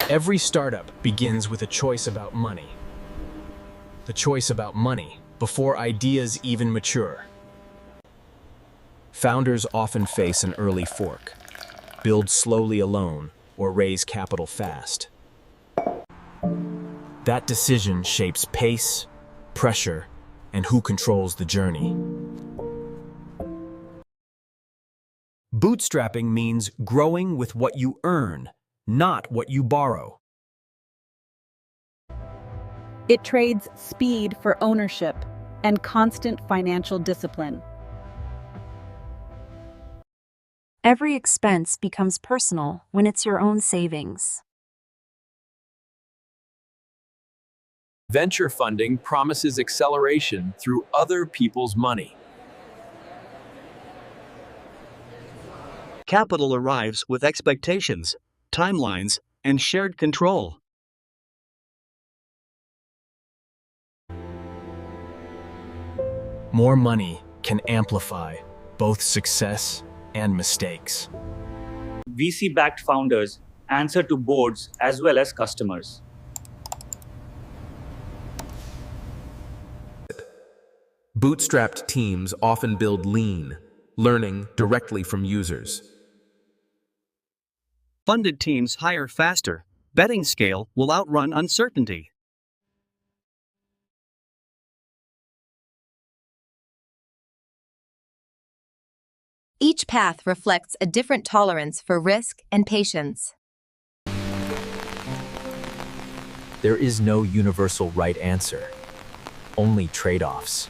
Every startup begins with a choice about money. The choice about money before ideas even mature. Founders often face an early fork, build slowly alone, or raise capital fast. That decision shapes pace, pressure, and who controls the journey. Bootstrapping means growing with what you earn, not what you borrow. It trades speed for ownership and constant financial discipline. Every expense becomes personal when it's your own savings. Venture funding promises acceleration through other people's money. Capital arrives with expectations, timelines, and shared control. More money can amplify both success and mistakes. VC-backed founders answer to boards as well as customers. Bootstrapped teams often build lean, learning directly from users. Funded teams hire faster. Betting scale will outrun uncertainty. Each path reflects a different tolerance for risk and patience. There is no universal right answer, only trade-offs.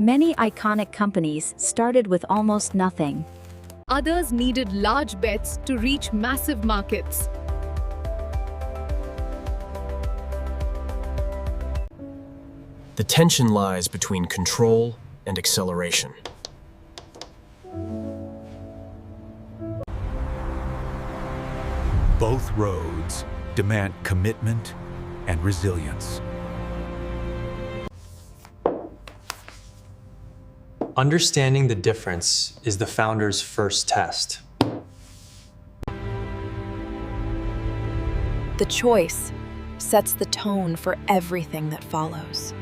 Many iconic companies started with almost nothing. Others needed large bets to reach massive markets. The tension lies between control and acceleration. Both roads demand commitment and resilience. Understanding the difference is the founder's first test. The choice sets the tone for everything that follows.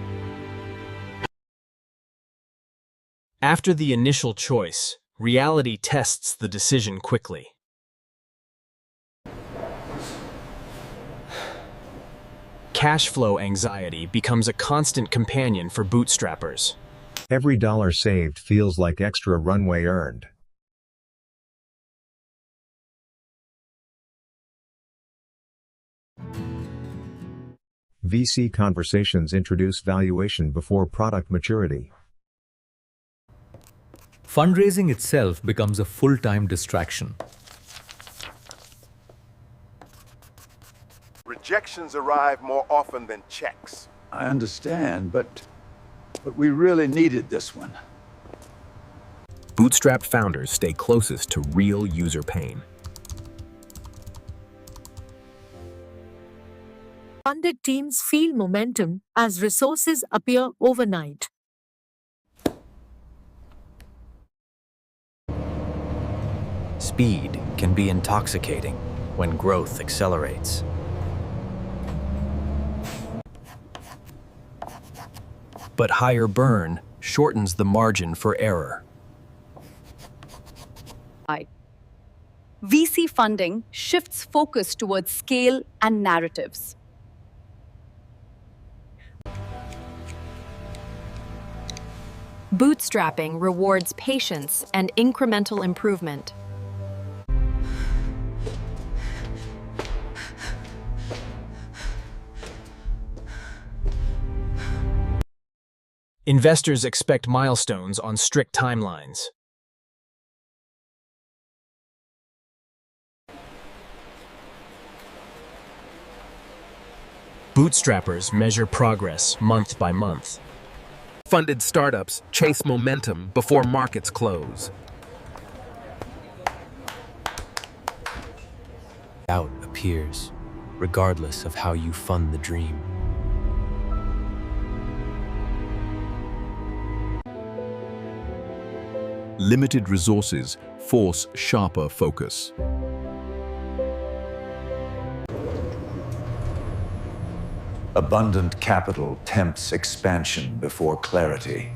After the initial choice, reality tests the decision quickly. Cash flow anxiety becomes a constant companion for bootstrappers. Every dollar saved feels like extra runway earned. VC conversations introduce valuation before product maturity. Fundraising itself becomes a full-time distraction. Rejections arrive more often than checks. I understand, but we really needed this one. Bootstrap founders stay closest to real user pain. Funded teams feel momentum as resources appear overnight. Speed can be intoxicating when growth accelerates. But higher burn shortens the margin for error. VC funding shifts focus towards scale and narratives. Bootstrapping rewards patience and incremental improvement. Investors expect milestones on strict timelines. Bootstrappers measure progress month by month. Funded startups chase momentum before markets close. Doubt appears, regardless of how you fund the dream. Limited resources force sharper focus. Abundant capital tempts expansion before clarity.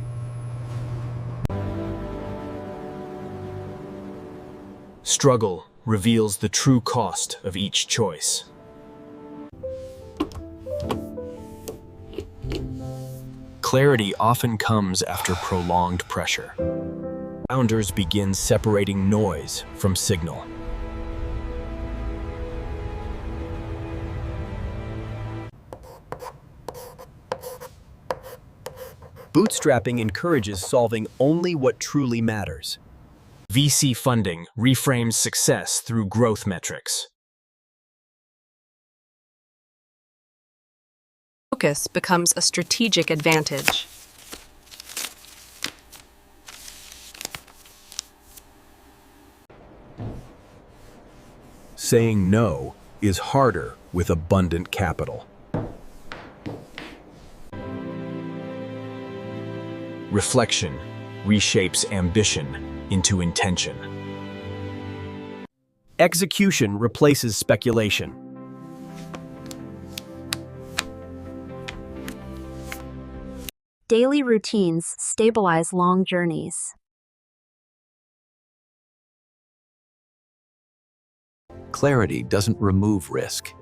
Struggle reveals the true cost of each choice. Clarity often comes after prolonged pressure. Founders begin separating noise from signal. Bootstrapping encourages solving only what truly matters. VC funding reframes success through growth metrics. Focus becomes a strategic advantage. Saying no is harder with abundant capital. Reflection reshapes ambition into intention. Execution replaces speculation. Daily routines stabilize long journeys. Clarity doesn't remove risk,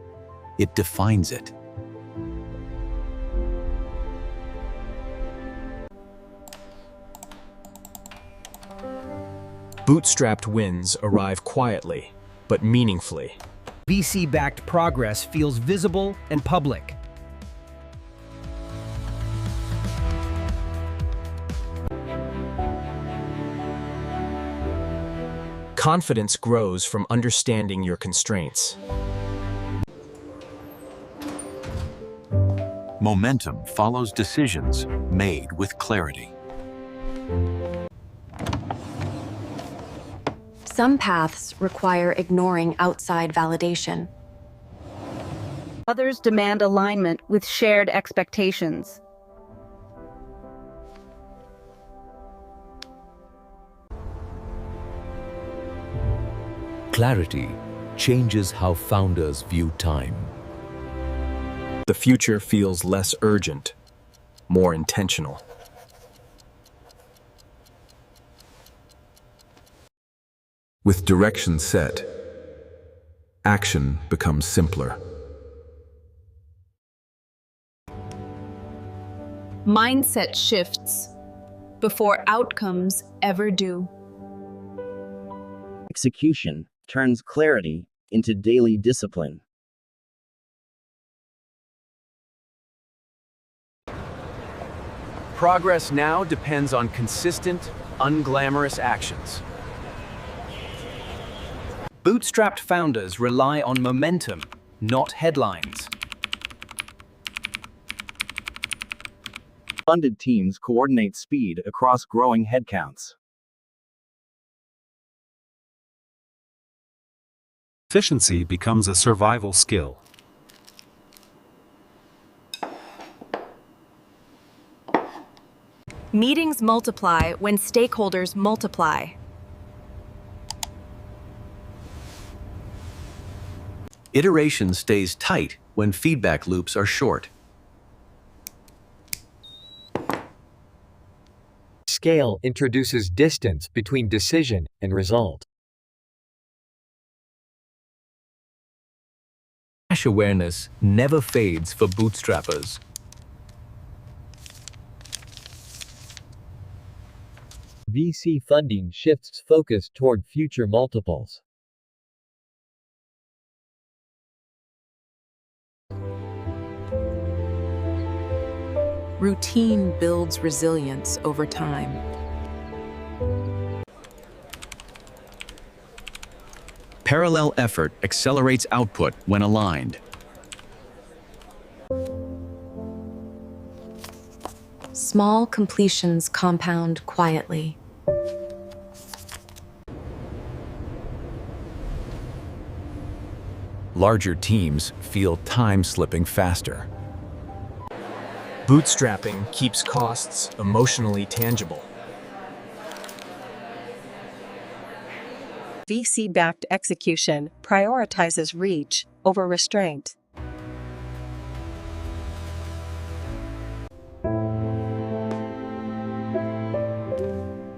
it defines it. Bootstrapped wins arrive quietly, but meaningfully. VC-backed progress feels visible and public. Confidence grows from understanding your constraints. Momentum follows decisions made with clarity. Some paths require ignoring outside validation. Others demand alignment with shared expectations. Clarity changes how founders view time. The future feels less urgent, more intentional. With direction set, action becomes simpler. Mindset shifts before outcomes ever do. Execution turns clarity into daily discipline. Progress now depends on consistent, unglamorous actions. Bootstrapped founders rely on momentum, not headlines. Funded teams coordinate speed across growing headcounts. Efficiency becomes a survival skill. Meetings multiply when stakeholders multiply. Iteration stays tight when feedback loops are short. Scale introduces distance between decision and result. Cash awareness never fades for bootstrappers. VC funding shifts focus toward future multiples. Routine builds resilience over time. Parallel effort accelerates output when aligned. Small completions compound quietly. Larger teams feel time slipping faster. Bootstrapping keeps costs emotionally tangible. VC-backed execution prioritizes reach over restraint.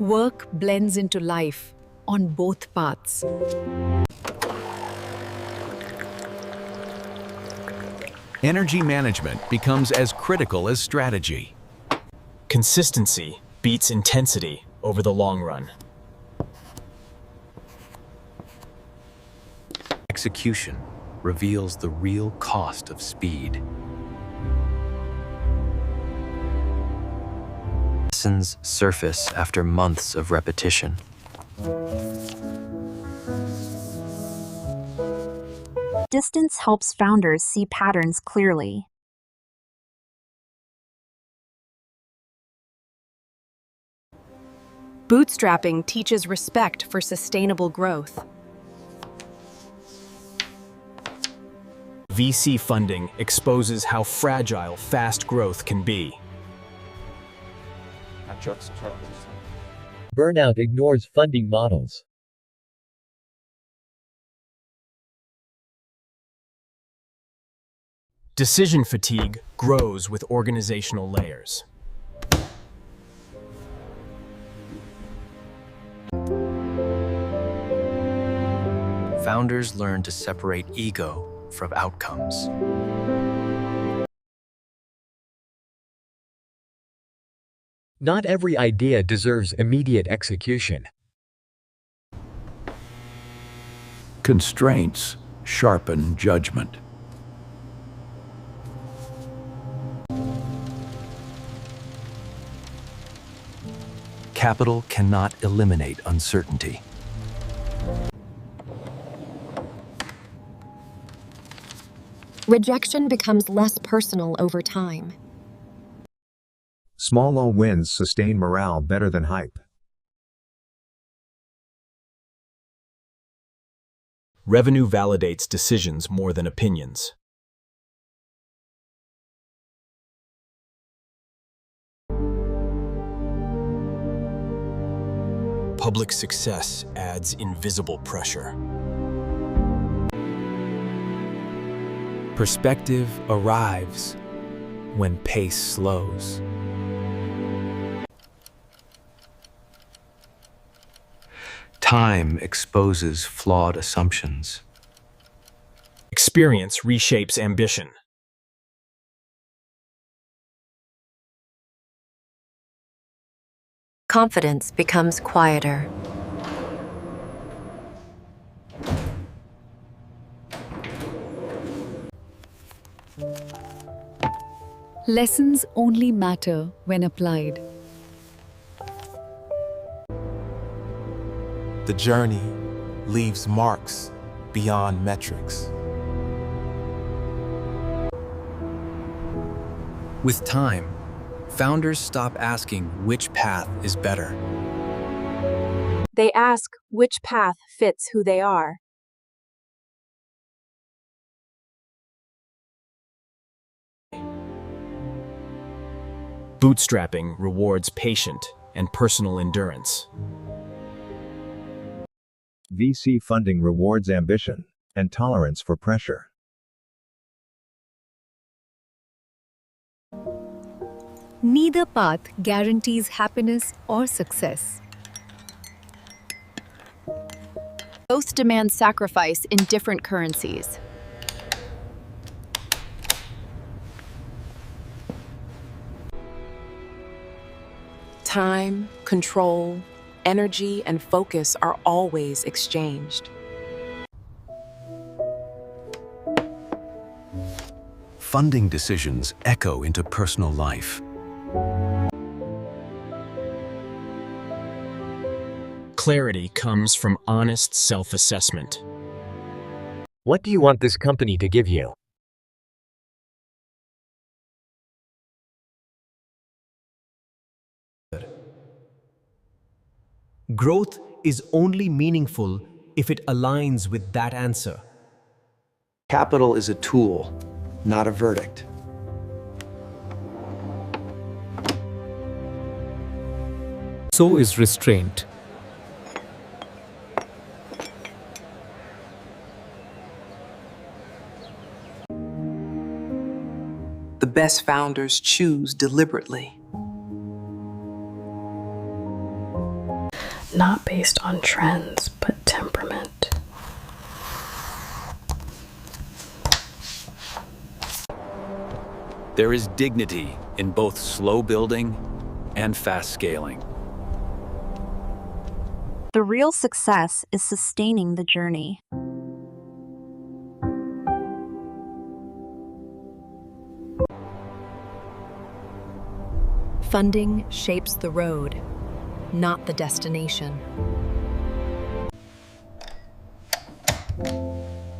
Work blends into life on both paths. Energy management becomes as critical as strategy. Consistency beats intensity over the long run. Execution reveals the real cost of speed. Lessons surface after months of repetition. Distance helps founders see patterns clearly. Bootstrapping teaches respect for sustainable growth. VC funding exposes how fragile fast growth can be. Burnout ignores funding models. Decision fatigue grows with organizational layers. Founders learn to separate ego from outcomes. Not every idea deserves immediate execution. Constraints sharpen judgment. Capital cannot eliminate uncertainty. Rejection becomes less personal over time. Small wins sustain morale better than hype. Revenue validates decisions more than opinions. Public success adds invisible pressure. Perspective arrives when pace slows. Time exposes flawed assumptions. Experience reshapes ambition. Confidence becomes quieter. Lessons only matter when applied. The journey leaves marks beyond metrics. With time, founders stop asking which path is better. They ask which path fits who they are. Bootstrapping rewards patient and personal endurance. VC funding rewards ambition and tolerance for pressure. Neither path guarantees happiness or success. Both demand sacrifice in different currencies. Time, control, energy, and focus are always exchanged. Funding decisions echo into personal life. Clarity comes from honest self-assessment. What do you want this company to give you? Growth is only meaningful if it aligns with that answer. Capital is a tool, not a verdict. So is restraint. The best founders choose deliberately. Not based on trends, but temperament. There is dignity in both slow building and fast scaling. The real success is sustaining the journey. Funding shapes the road, not the destination.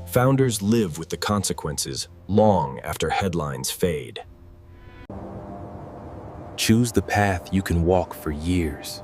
Founders live with the consequences long after headlines fade. Choose the path you can walk for years.